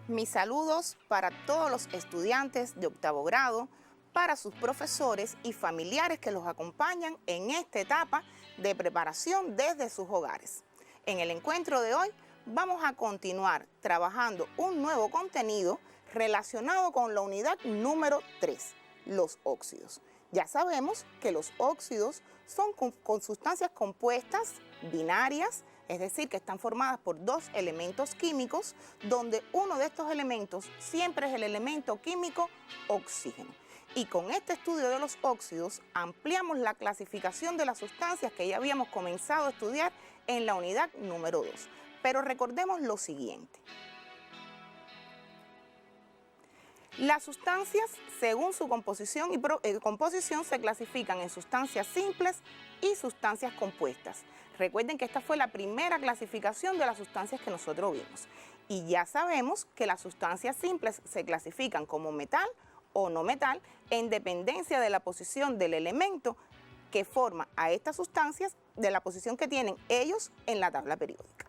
Mis saludos para todos los estudiantes de octavo grado, para sus profesores y familiares que los acompañan en esta etapa de preparación desde sus hogares. En el encuentro de hoy vamos a continuar trabajando un nuevo contenido relacionado con la unidad número 3, los óxidos. Ya sabemos que los óxidos son con sustancias compuestas binarias, es decir, que están formadas por dos elementos químicos, donde uno de estos elementos siempre es el elemento químico oxígeno. Y con este estudio de los óxidos ampliamos la clasificación de las sustancias que ya habíamos comenzado a estudiar en la unidad número 2. Pero recordemos lo siguiente. Las sustancias, según su composición se clasifican en sustancias simples y sustancias compuestas. Recuerden que esta fue la primera clasificación de las sustancias que nosotros vimos. Y ya sabemos que las sustancias simples se clasifican como metal o no metal en dependencia de la posición del elemento que forma a estas sustancias, de la posición que tienen ellos en la tabla periódica.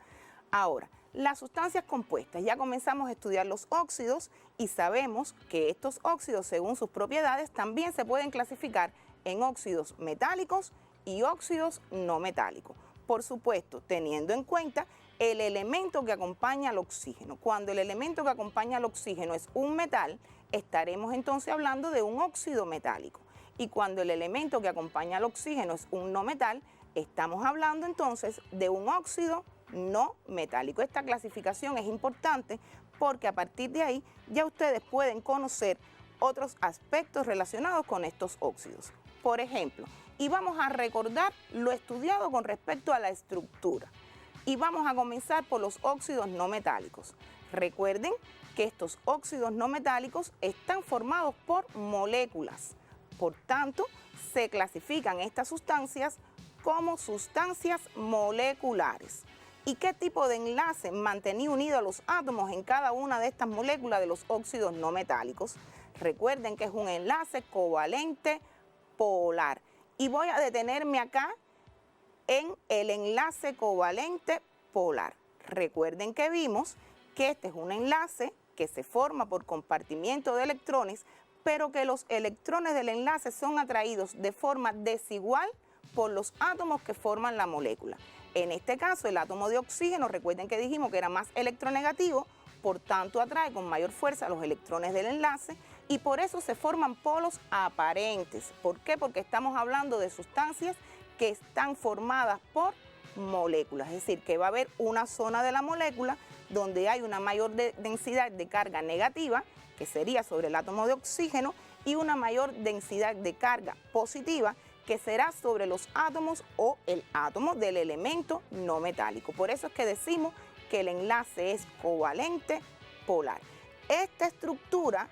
Ahora, las sustancias compuestas, ya comenzamos a estudiar los óxidos y sabemos que estos óxidos, según sus propiedades, también se pueden clasificar en óxidos metálicos y óxidos no metálicos. Por supuesto, teniendo en cuenta el elemento que acompaña al oxígeno. Cuando el elemento que acompaña al oxígeno es un metal, estaremos entonces hablando de un óxido metálico. Y cuando el elemento que acompaña al oxígeno es un no metal, estamos hablando entonces de un óxido no metálico. Esta clasificación es importante porque a partir de ahí ya ustedes pueden conocer otros aspectos relacionados con estos óxidos. Por ejemplo, y vamos a recordar lo estudiado con respecto a la estructura. Y vamos a comenzar por los óxidos no metálicos. Recuerden que estos óxidos no metálicos están formados por moléculas. Por tanto, se clasifican estas sustancias como sustancias moleculares. ¿Y qué tipo de enlace mantenía unido a los átomos en cada una de estas moléculas de los óxidos no metálicos? Recuerden que es un enlace covalente polar. Y voy a detenerme acá en el enlace covalente polar. Recuerden que vimos que este es un enlace que se forma por compartimiento de electrones, pero que los electrones del enlace son atraídos de forma desigual por los átomos que forman la molécula. En este caso, el átomo de oxígeno, recuerden que dijimos que era más electronegativo, por tanto atrae con mayor fuerza los electrones del enlace y por eso se forman polos aparentes. ¿Por qué? Porque estamos hablando de sustancias que están formadas por moléculas, es decir, que va a haber una zona de la molécula donde hay una mayor densidad de carga negativa, que sería sobre el átomo de oxígeno, y una mayor densidad de carga positiva, que será sobre los átomos o el átomo del elemento no metálico. Por eso es que decimos que el enlace es covalente polar. Esta estructura,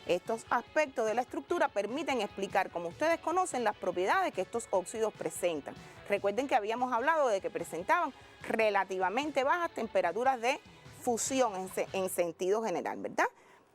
estos aspectos de la estructura permiten explicar, como ustedes conocen, las propiedades que estos óxidos presentan. Recuerden que habíamos hablado de que presentaban relativamente bajas temperaturas de fusión en sentido general, ¿verdad?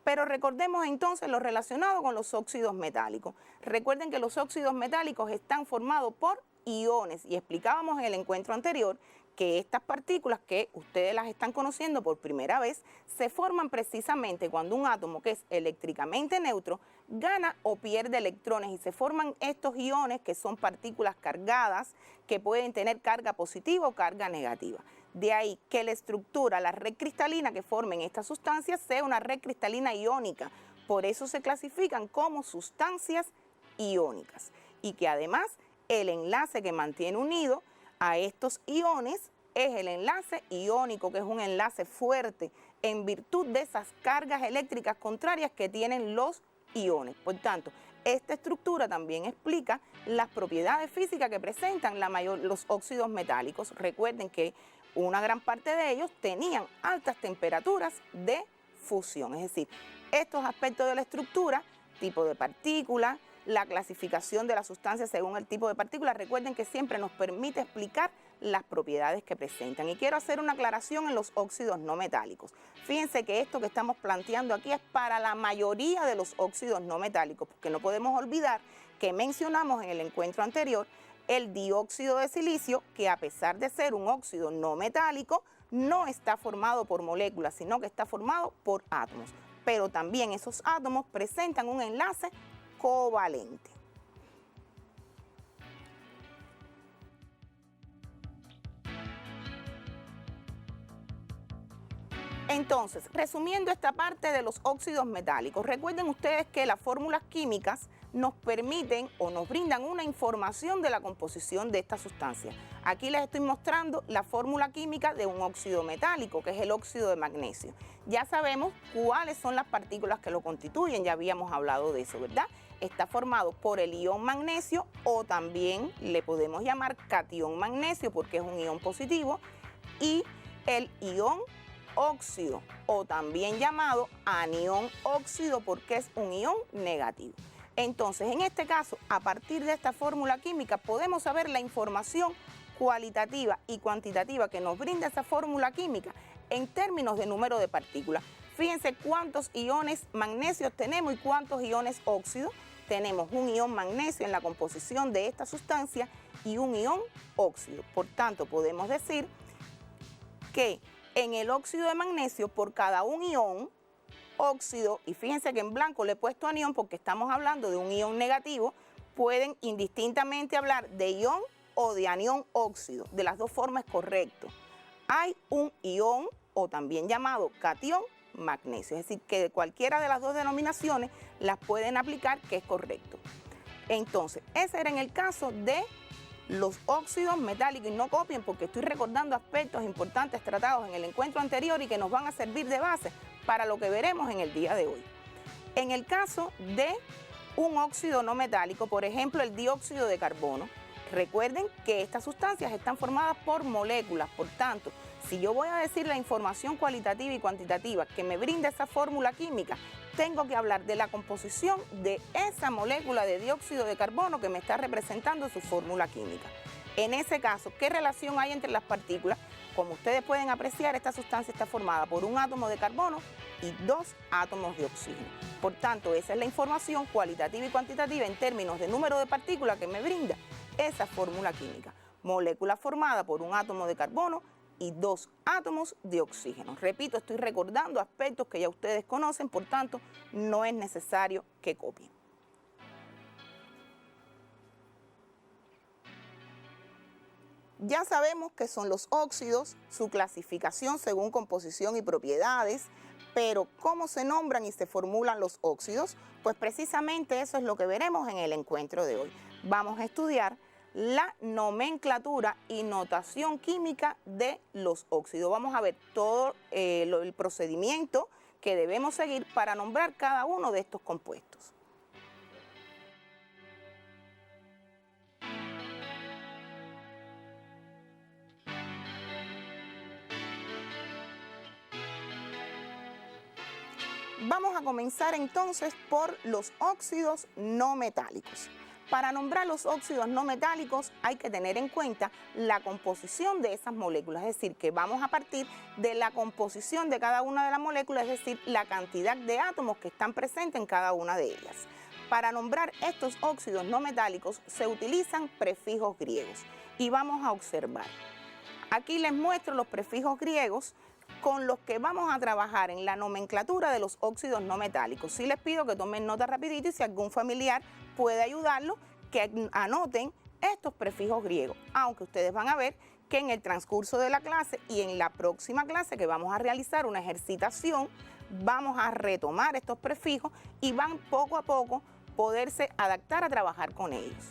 Pero recordemos entonces lo relacionado con los óxidos metálicos. Recuerden que los óxidos metálicos están formados por iones y explicábamos en el encuentro anterior que estas partículas que ustedes las están conociendo por primera vez se forman precisamente cuando un átomo que es eléctricamente neutro gana o pierde electrones y se forman estos iones que son partículas cargadas que pueden tener carga positiva o carga negativa. De ahí que la estructura, la red cristalina que formen estas sustancias sea una red cristalina iónica. Por eso se clasifican como sustancias iónicas. Y que además el enlace que mantiene unido a estos iones es el enlace iónico, que es un enlace fuerte en virtud de esas cargas eléctricas contrarias que tienen los iones. Por tanto, esta estructura también explica las propiedades físicas que presentan los óxidos metálicos. Recuerden que una gran parte de ellos tenían altas temperaturas de fusión, es decir, estos aspectos de la estructura, tipo de partícula, la clasificación de las sustancias según el tipo de partícula, recuerden que siempre nos permite explicar las propiedades que presentan. Y quiero hacer una aclaración en los óxidos no metálicos. Fíjense que esto que estamos planteando aquí es para la mayoría de los óxidos no metálicos, porque no podemos olvidar que mencionamos en el encuentro anterior el dióxido de silicio, que a pesar de ser un óxido no metálico, no está formado por moléculas, sino que está formado por átomos. Pero también esos átomos presentan un enlace covalente. Entonces, resumiendo esta parte de los óxidos metálicos, recuerden ustedes que las fórmulas químicas nos permiten o nos brindan una información de la composición de esta sustancia. Aquí les estoy mostrando la fórmula química de un óxido metálico, que es el óxido de magnesio. Ya sabemos cuáles son las partículas que lo constituyen, ya habíamos hablado de eso, ¿verdad? Está formado por el ion magnesio, o también le podemos llamar catión magnesio porque es un ion positivo, y el ion óxido, o también llamado anión óxido porque es un ion negativo. Entonces, en este caso, a partir de esta fórmula química podemos saber la información cualitativa y cuantitativa que nos brinda esa fórmula química en términos de número de partículas. Fíjense cuántos iones magnesios tenemos y cuántos iones óxidos. Tenemos un ion magnesio en la composición de esta sustancia y un ion óxido. Por tanto, podemos decir que en el óxido de magnesio, por cada un ion óxido, y fíjense que en blanco le he puesto anión porque estamos hablando de un ion negativo, pueden indistintamente hablar de ion o de anión óxido. De las dos formas es correcto. Hay un ion, o también llamado catión magnesio, es decir, que de cualquiera de las dos denominaciones las pueden aplicar, que es correcto. Entonces, ese era en el caso de los óxidos metálicos, y no copien porque estoy recordando aspectos importantes tratados en el encuentro anterior y que nos van a servir de base para lo que veremos en el día de hoy. En el caso de un óxido no metálico, por ejemplo el dióxido de carbono, recuerden que estas sustancias están formadas por moléculas, por tanto, si yo voy a decir la información cualitativa y cuantitativa que me brinda esa fórmula química, tengo que hablar de la composición de esa molécula de dióxido de carbono que me está representando su fórmula química. En ese caso, ¿qué relación hay entre las partículas? Como ustedes pueden apreciar, esta sustancia está formada por un átomo de carbono y 2 átomos de oxígeno. Por tanto, esa es la información cualitativa y cuantitativa en términos de número de partículas que me brinda esa fórmula química. Molécula formada por un átomo de carbono y 2 átomos de oxígeno. Repito, estoy recordando aspectos que ya ustedes conocen, por tanto, no es necesario que copien. Ya sabemos qué son los óxidos, su clasificación según composición y propiedades, pero ¿cómo se nombran y se formulan los óxidos? Pues precisamente eso es lo que veremos en el encuentro de hoy. Vamos a estudiar la nomenclatura y notación química de los óxidos. Vamos a ver todo el procedimiento que debemos seguir para nombrar cada uno de estos compuestos. Vamos a comenzar entonces por los óxidos no metálicos. Para nombrar los óxidos no metálicos hay que tener en cuenta la composición de esas moléculas, es decir, que vamos a partir de la composición de cada una de las moléculas, es decir, la cantidad de átomos que están presentes en cada una de ellas. Para nombrar estos óxidos no metálicos se utilizan prefijos griegos y vamos a observar. Aquí les muestro los prefijos griegos con los que vamos a trabajar en la nomenclatura de los óxidos no metálicos. Sí les pido que tomen nota rapidito y si algún familiar puede ayudarlos, que anoten estos prefijos griegos, aunque ustedes van a ver que en el transcurso de la clase y en la próxima clase que vamos a realizar una ejercitación, vamos a retomar estos prefijos y van poco a poco poderse adaptar a trabajar con ellos.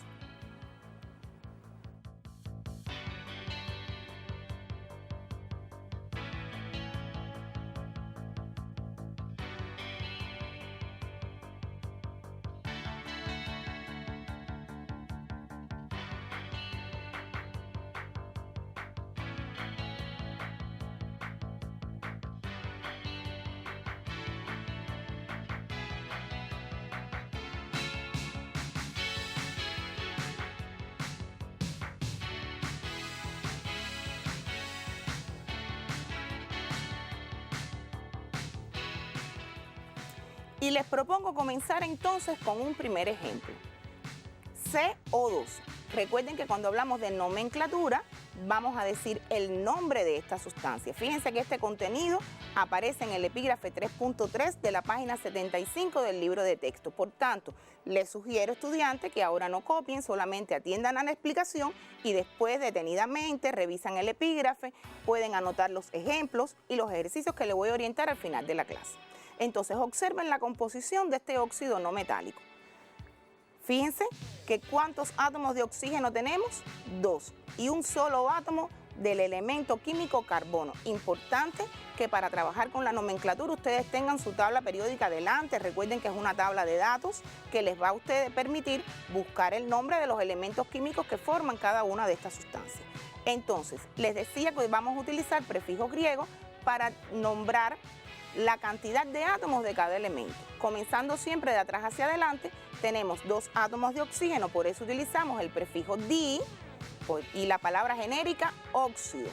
Y les propongo comenzar entonces con un primer ejemplo. CO2. Recuerden que cuando hablamos de nomenclatura, vamos a decir el nombre de esta sustancia. Fíjense que este contenido aparece en el epígrafe 3.3 de la página 75 del libro de texto. Por tanto, les sugiero, estudiantes, que ahora no copien, solamente atiendan a la explicación y después detenidamente revisan el epígrafe, pueden anotar los ejemplos y los ejercicios que les voy a orientar al final de la clase. Entonces, observen la composición de este óxido no metálico. Fíjense que ¿cuántos átomos de oxígeno tenemos? 2. Y un solo átomo del elemento químico carbono. Importante que para trabajar con la nomenclatura ustedes tengan su tabla periódica delante. Recuerden que es una tabla de datos que les va a ustedes permitir buscar el nombre de los elementos químicos que forman cada una de estas sustancias. Entonces, les decía que hoy vamos a utilizar prefijos griegos para nombrar la cantidad de átomos de cada elemento. Comenzando siempre de atrás hacia adelante, tenemos 2 átomos de oxígeno, por eso utilizamos el prefijo di y la palabra genérica óxido,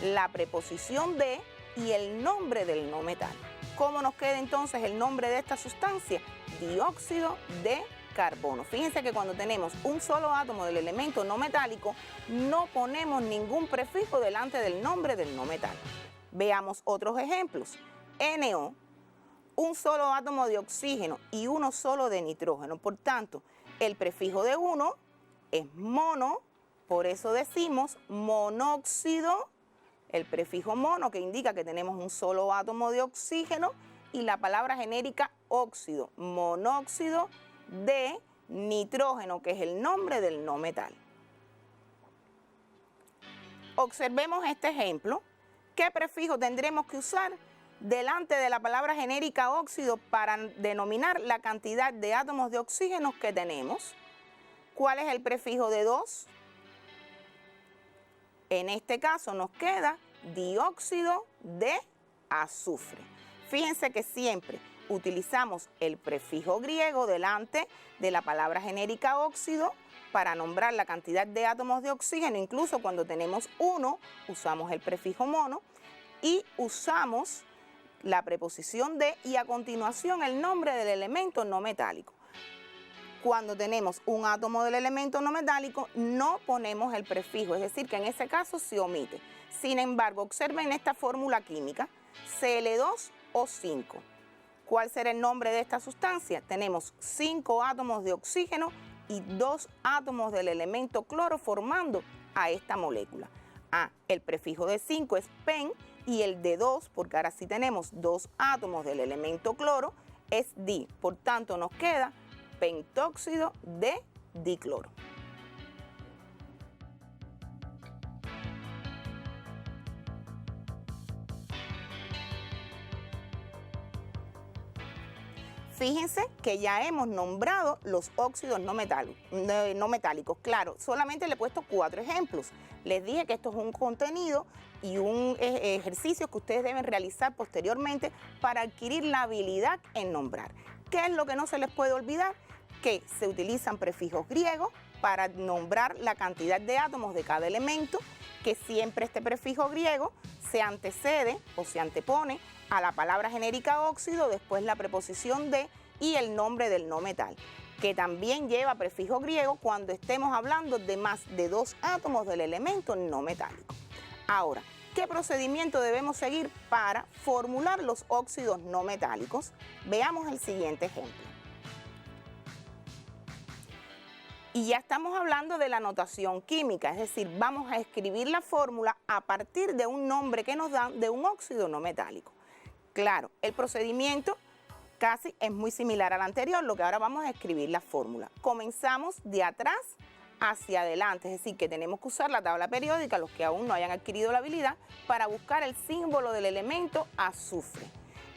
la preposición de y el nombre del no metal. ¿Cómo nos queda entonces el nombre de esta sustancia? Dióxido de carbono. Fíjense que cuando tenemos un solo átomo del elemento no metálico, no ponemos ningún prefijo delante del nombre del no metal. Veamos otros ejemplos. NO, un solo átomo de oxígeno y uno solo de nitrógeno. Por tanto, el prefijo de uno es mono, por eso decimos monóxido, el prefijo mono que indica que tenemos un solo átomo de oxígeno y la palabra genérica óxido, monóxido de nitrógeno, que es el nombre del no metal. Observemos este ejemplo. ¿Qué prefijo tendremos que usar delante de la palabra genérica óxido para denominar la cantidad de átomos de oxígeno que tenemos? ¿Cuál es el prefijo de 2? En este caso nos queda dióxido de azufre. Fíjense que siempre utilizamos el prefijo griego delante de la palabra genérica óxido para nombrar la cantidad de átomos de oxígeno. Incluso cuando tenemos 1, usamos el prefijo mono y usamos la preposición de y a continuación el nombre del elemento no metálico. Cuando tenemos un átomo del elemento no metálico, no ponemos el prefijo, es decir, que en ese caso se omite. Sin embargo, observen esta fórmula química, Cl2O5. ¿Cuál será el nombre de esta sustancia? Tenemos 5 átomos de oxígeno y 2 átomos del elemento cloro formando a esta molécula. El prefijo de 5 es pen y el de 2, porque ahora sí tenemos 2 átomos del elemento cloro, es di. Por tanto, nos queda pentóxido de dicloro. Fíjense que ya hemos nombrado los óxidos no metálicos. Claro, solamente le he puesto 4 ejemplos. Les dije que esto es un contenido y un ejercicio que ustedes deben realizar posteriormente para adquirir la habilidad en nombrar. ¿Qué es lo que no se les puede olvidar? Que se utilizan prefijos griegos para nombrar la cantidad de átomos de cada elemento, que siempre este prefijo griego se antecede o se antepone a la palabra genérica óxido, después la preposición de y el nombre del no metal, que también lleva prefijo griego cuando estemos hablando de más de 2 átomos del elemento no metálico. Ahora, ¿qué procedimiento debemos seguir para formular los óxidos no metálicos? Veamos el siguiente ejemplo. Y ya estamos hablando de la notación química, es decir, vamos a escribir la fórmula a partir de un nombre que nos dan de un óxido no metálico. Claro, el procedimiento casi es muy similar al anterior, lo que ahora vamos a escribir la fórmula. Comenzamos de atrás hacia adelante, es decir, que tenemos que usar la tabla periódica, los que aún no hayan adquirido la habilidad, para buscar el símbolo del elemento azufre.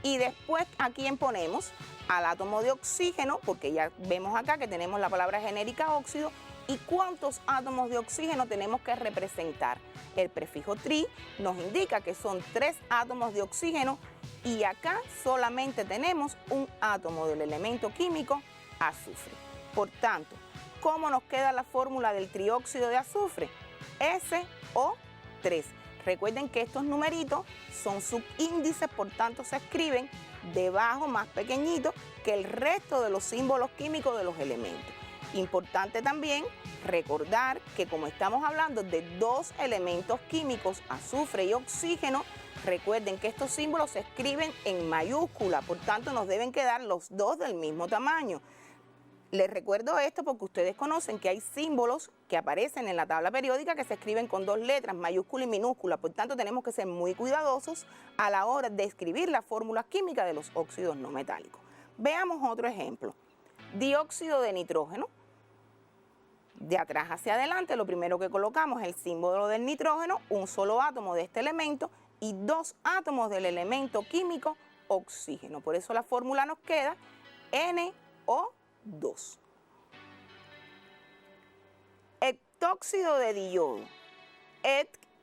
Y después, ¿a quién ponemos? Al átomo de oxígeno, porque ya vemos acá que tenemos la palabra genérica óxido, y cuántos átomos de oxígeno tenemos que representar. El prefijo tri nos indica que son 3 átomos de oxígeno y acá solamente tenemos un átomo del elemento químico azufre. Por tanto, ¿cómo nos queda la fórmula del trióxido de azufre? SO3. Recuerden que estos numeritos son subíndices, por tanto se escriben debajo más pequeñitos que el resto de los símbolos químicos de los elementos. Importante también recordar que como estamos hablando de dos elementos químicos, azufre y oxígeno, recuerden que estos símbolos se escriben en mayúscula, por tanto nos deben quedar los dos del mismo tamaño. Les recuerdo esto porque ustedes conocen que hay símbolos que aparecen en la tabla periódica que se escriben con dos letras, mayúscula y minúscula, por tanto tenemos que ser muy cuidadosos a la hora de escribir la fórmula química de los óxidos no metálicos. Veamos otro ejemplo. Dióxido de nitrógeno. De atrás hacia adelante, lo primero que colocamos es el símbolo del nitrógeno, un solo átomo de este elemento y dos átomos del elemento químico oxígeno. Por eso la fórmula nos queda NO2. Heptóxido de diyodo.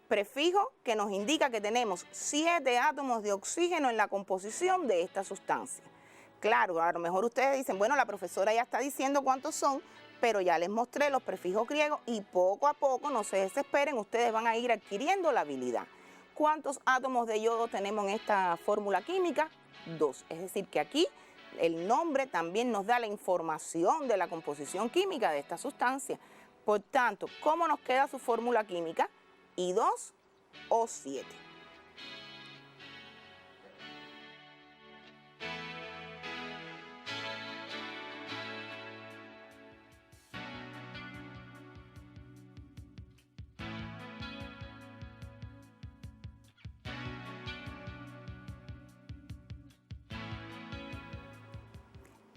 Prefijo que nos indica que tenemos 7 átomos de oxígeno en la composición de esta sustancia. Claro, a lo mejor ustedes dicen, bueno, la profesora ya está diciendo cuántos son, pero ya les mostré los prefijos griegos y poco a poco, no se desesperen, ustedes van a ir adquiriendo la habilidad. ¿Cuántos átomos de yodo tenemos en esta fórmula química? 2. Es decir, que aquí el nombre también nos da la información de la composición química de esta sustancia. Por tanto, ¿cómo nos queda su fórmula química? I2O7.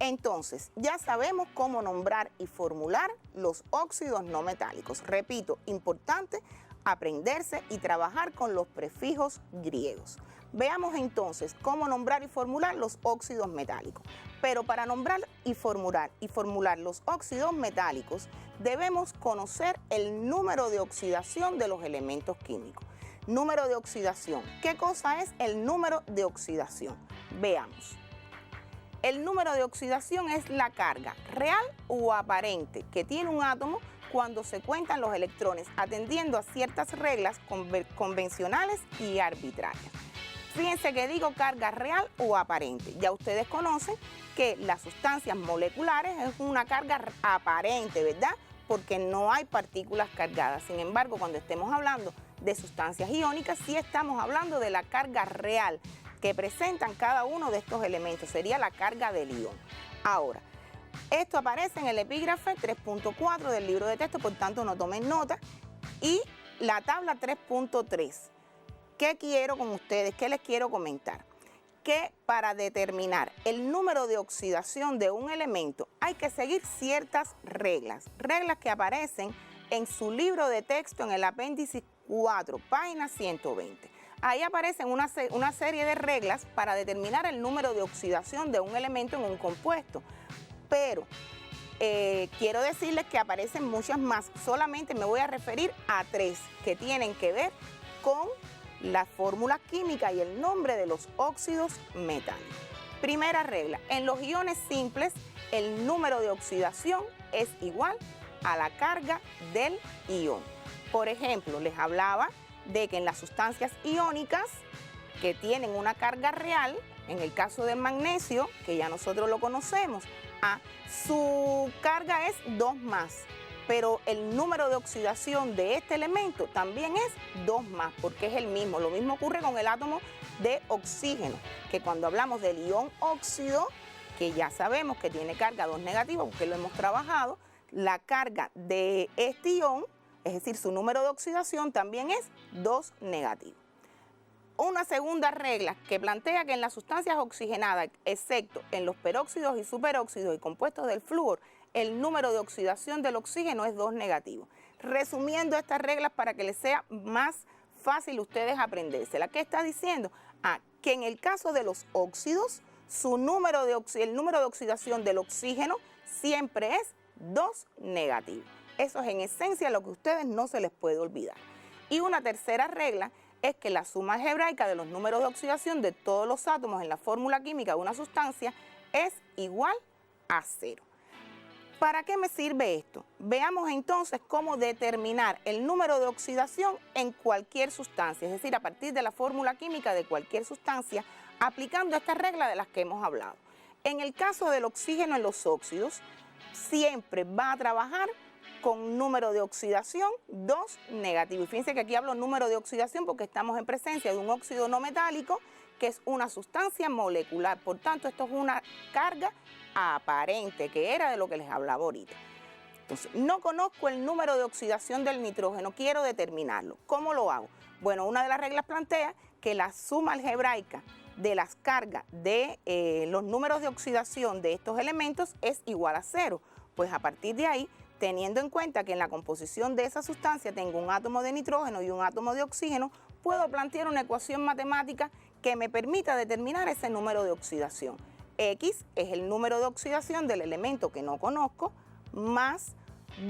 Entonces, ya sabemos cómo nombrar y formular los óxidos no metálicos. Repito, importante aprenderse y trabajar con los prefijos griegos. Veamos entonces cómo nombrar y formular los óxidos metálicos. Pero para nombrar y formular los óxidos metálicos, debemos conocer el número de oxidación de los elementos químicos. Número de oxidación. ¿Qué cosa es el número de oxidación? Veamos. El número de oxidación es la carga real o aparente que tiene un átomo cuando se cuentan los electrones, atendiendo a ciertas reglas convencionales y arbitrarias. Fíjense que digo carga real o aparente. Ya ustedes conocen que las sustancias moleculares es una carga aparente, ¿verdad? Porque no hay partículas cargadas. Sin embargo, cuando estemos hablando de sustancias iónicas, sí estamos hablando de la carga real que presentan cada uno de estos elementos, sería la carga del ion. Ahora, esto aparece en el epígrafe 3.4 del libro de texto, por tanto no tomen nota, y la tabla 3.3. ¿Qué quiero con ustedes? ¿Qué les quiero comentar? Que para determinar el número de oxidación de un elemento hay que seguir ciertas reglas que aparecen en su libro de texto en el apéndice 4, página 120. Ahí aparecen una serie de reglas para determinar el número de oxidación de un elemento en un compuesto. Pero quiero decirles que aparecen muchas más. Solamente me voy a referir a 3 que tienen que ver con la fórmula química y el nombre de los óxidos metálicos. Primera regla, en los iones simples el número de oxidación es igual a la carga del ion. Por ejemplo, les hablaba de que en las sustancias iónicas que tienen una carga real, en el caso del magnesio, que ya nosotros lo conocemos, su carga es 2 más, pero el número de oxidación de este elemento también es 2 más, porque es el mismo. Lo mismo ocurre con el átomo de oxígeno, que cuando hablamos del ion óxido, que ya sabemos que tiene carga 2 negativa, porque lo hemos trabajado, la carga de este ion, es decir, su número de oxidación también es 2 negativo. Una segunda regla que plantea que en las sustancias oxigenadas, excepto en los peróxidos y superóxidos y compuestos del flúor, el número de oxidación del oxígeno es 2 negativo. Resumiendo estas reglas para que les sea más fácil ustedes aprendérselas. ¿Qué está diciendo? Que en el caso de los óxidos, el número de oxidación del oxígeno siempre es 2 negativo. Eso es en esencia lo que a ustedes no se les puede olvidar. Y una tercera regla es que la suma algebraica de los números de oxidación de todos los átomos en la fórmula química de una sustancia es igual a 0. ¿Para qué me sirve esto? Veamos entonces cómo determinar el número de oxidación en cualquier sustancia, es decir, a partir de la fórmula química de cualquier sustancia, aplicando esta regla de las que hemos hablado. En el caso del oxígeno en los óxidos, siempre va a trabajar con número de oxidación 2 negativo. Y fíjense que aquí hablo número de oxidación porque estamos en presencia de un óxido no metálico que es una sustancia molecular. Por tanto, esto es una carga aparente, que era de lo que les hablaba ahorita. Entonces, no conozco el número de oxidación del nitrógeno, quiero determinarlo. ¿Cómo lo hago? Bueno, una de las reglas plantea que la suma algebraica de las cargas de los números de oxidación de estos elementos es igual a 0. Pues a partir de ahí, teniendo en cuenta que en la composición de esa sustancia tengo un átomo de nitrógeno y un átomo de oxígeno, puedo plantear una ecuación matemática que me permita determinar ese número de oxidación. X es el número de oxidación del elemento que no conozco, más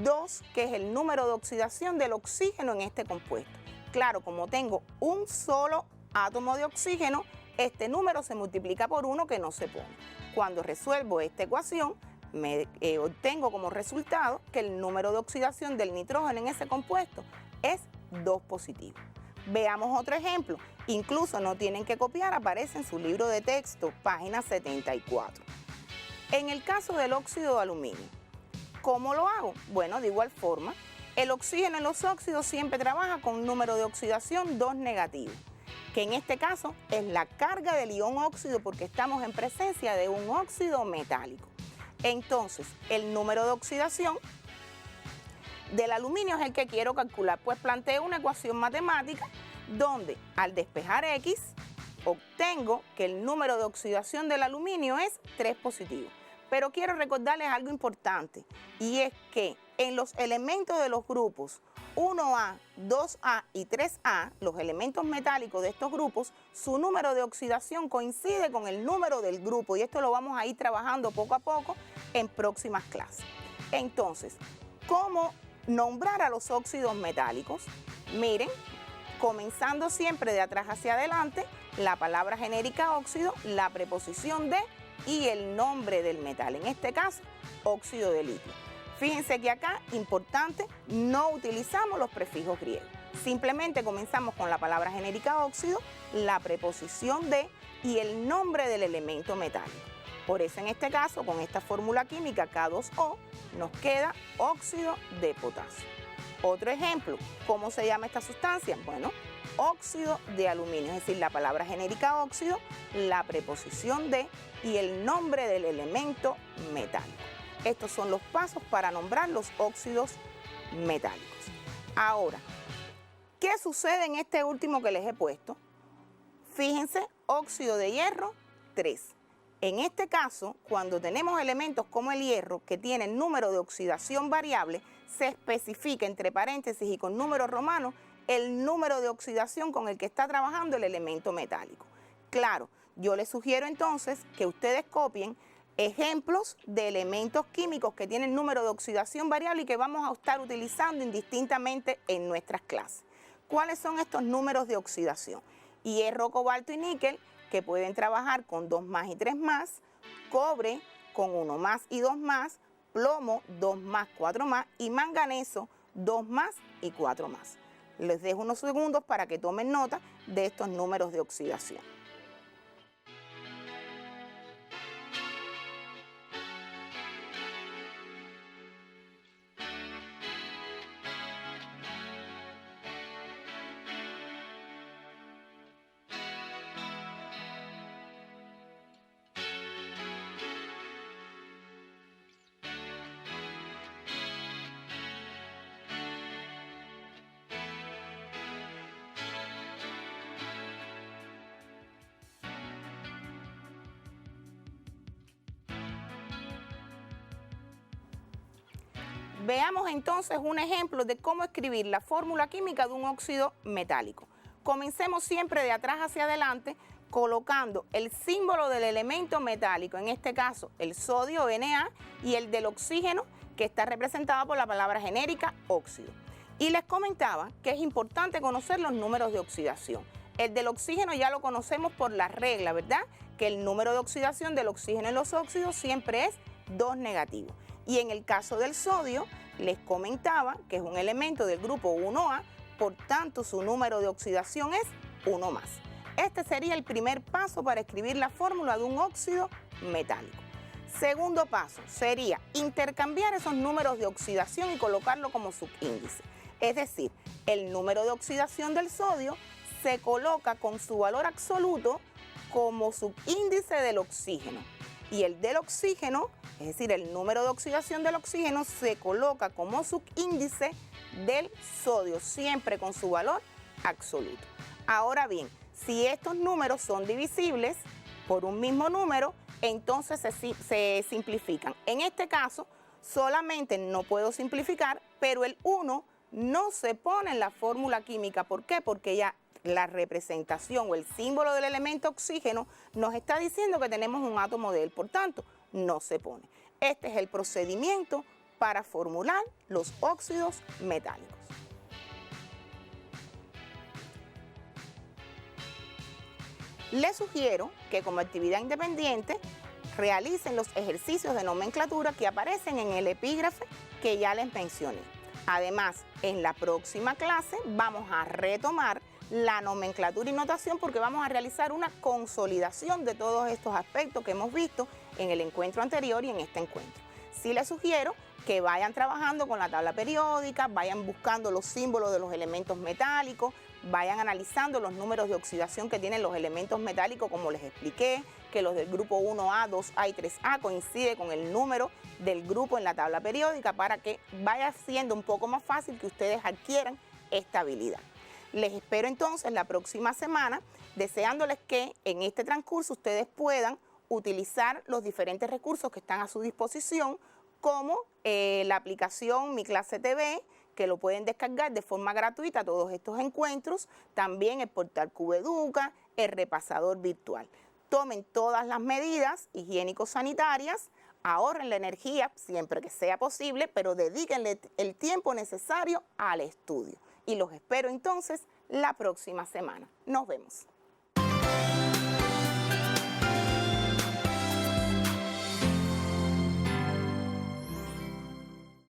2, que es el número de oxidación del oxígeno en este compuesto. Claro, como tengo un solo átomo de oxígeno, este número se multiplica por 1 que no se pone. Cuando resuelvo esta ecuación, obtengo como resultado que el número de oxidación del nitrógeno en ese compuesto es 2 positivo. Veamos otro ejemplo. Incluso no tienen que copiar, aparece en su libro de texto, página 74. En el caso del óxido de aluminio, ¿cómo lo hago? Bueno, de igual forma, el oxígeno en los óxidos siempre trabaja con un número de oxidación 2 negativo, que en este caso es la carga del ion óxido porque estamos en presencia de un óxido metálico. Entonces, el número de oxidación del aluminio es el que quiero calcular. Pues planteo una ecuación matemática donde al despejar X, obtengo que el número de oxidación del aluminio es 3 positivo. Pero quiero recordarles algo importante, y es que en los elementos de los grupos 1A, 2A y 3A, los elementos metálicos de estos grupos, su número de oxidación coincide con el número del grupo, y esto lo vamos a ir trabajando poco a poco en próximas clases. Entonces, ¿cómo nombrar a los óxidos metálicos? Miren, comenzando siempre de atrás hacia adelante, la palabra genérica óxido, la preposición de y el nombre del metal, en este caso, óxido de litio. Fíjense que acá, importante, no utilizamos los prefijos griegos. Simplemente comenzamos con la palabra genérica óxido, la preposición de y el nombre del elemento metálico. Por eso en este caso, con esta fórmula química K2O, nos queda óxido de potasio. Otro ejemplo, ¿cómo se llama esta sustancia? Bueno, óxido de aluminio, es decir, la palabra genérica óxido, la preposición de y el nombre del elemento metálico. Estos son los pasos para nombrar los óxidos metálicos. Ahora, ¿qué sucede en este último que les he puesto? Fíjense, óxido de hierro 3. En este caso, cuando tenemos elementos como el hierro que tienen número de oxidación variable, se especifica entre paréntesis y con números romanos el número de oxidación con el que está trabajando el elemento metálico. Claro, yo les sugiero entonces que ustedes copien ejemplos de elementos químicos que tienen número de oxidación variable y que vamos a estar utilizando indistintamente en nuestras clases. ¿Cuáles son estos números de oxidación? Hierro, cobalto y níquel, que pueden trabajar con 2 más y 3 más, cobre con 1 más y 2 más, plomo 2 más, 4 más y manganeso 2 más y 4 más. Les dejo unos segundos para que tomen nota de estos números de oxidación. Veamos entonces un ejemplo de cómo escribir la fórmula química de un óxido metálico. Comencemos siempre de atrás hacia adelante colocando el símbolo del elemento metálico, en este caso el sodio Na y el del oxígeno que está representado por la palabra genérica óxido. Y les comentaba que es importante conocer los números de oxidación. El del oxígeno ya lo conocemos por la regla, ¿verdad? Que el número de oxidación del oxígeno en los óxidos siempre es 2 negativo. Y en el caso del sodio, les comentaba que es un elemento del grupo 1A, por tanto su número de oxidación es 1 más. Este sería el primer paso para escribir la fórmula de un óxido metálico. Segundo paso sería intercambiar esos números de oxidación y colocarlo como subíndice. Es decir, el número de oxidación del sodio se coloca con su valor absoluto como subíndice del oxígeno. Y el del oxígeno, es decir, el número de oxidación del oxígeno, se coloca como subíndice del sodio, siempre con su valor absoluto. Ahora bien, si estos números son divisibles por un mismo número, entonces se simplifican. En este caso, solamente no puedo simplificar, pero el 1 no se pone en la fórmula química. ¿Por qué? Porque ya la representación o el símbolo del elemento oxígeno nos está diciendo que tenemos un átomo de él, por tanto, no se pone. Este es el procedimiento para formular los óxidos metálicos. Les sugiero que como actividad independiente realicen los ejercicios de nomenclatura que aparecen en el epígrafe que ya les mencioné. Además, en la próxima clase vamos a retomar la nomenclatura y notación porque vamos a realizar una consolidación de todos estos aspectos que hemos visto en el encuentro anterior y en este encuentro. Sí les sugiero que vayan trabajando con la tabla periódica, vayan buscando los símbolos de los elementos metálicos, vayan analizando los números de oxidación que tienen los elementos metálicos, como les expliqué, que los del grupo 1A, 2A y 3A coinciden con el número del grupo en la tabla periódica para que vaya siendo un poco más fácil que ustedes adquieran esta habilidad. Les espero entonces la próxima semana, deseándoles que en este transcurso ustedes puedan utilizar los diferentes recursos que están a su disposición, como la aplicación Mi Clase TV, que lo pueden descargar de forma gratuita todos estos encuentros, también el portal Cubeduca, el repasador virtual. Tomen todas las medidas higiénico-sanitarias, ahorren la energía siempre que sea posible, pero dedíquenle el tiempo necesario al estudio. Y los espero entonces la próxima semana. Nos vemos.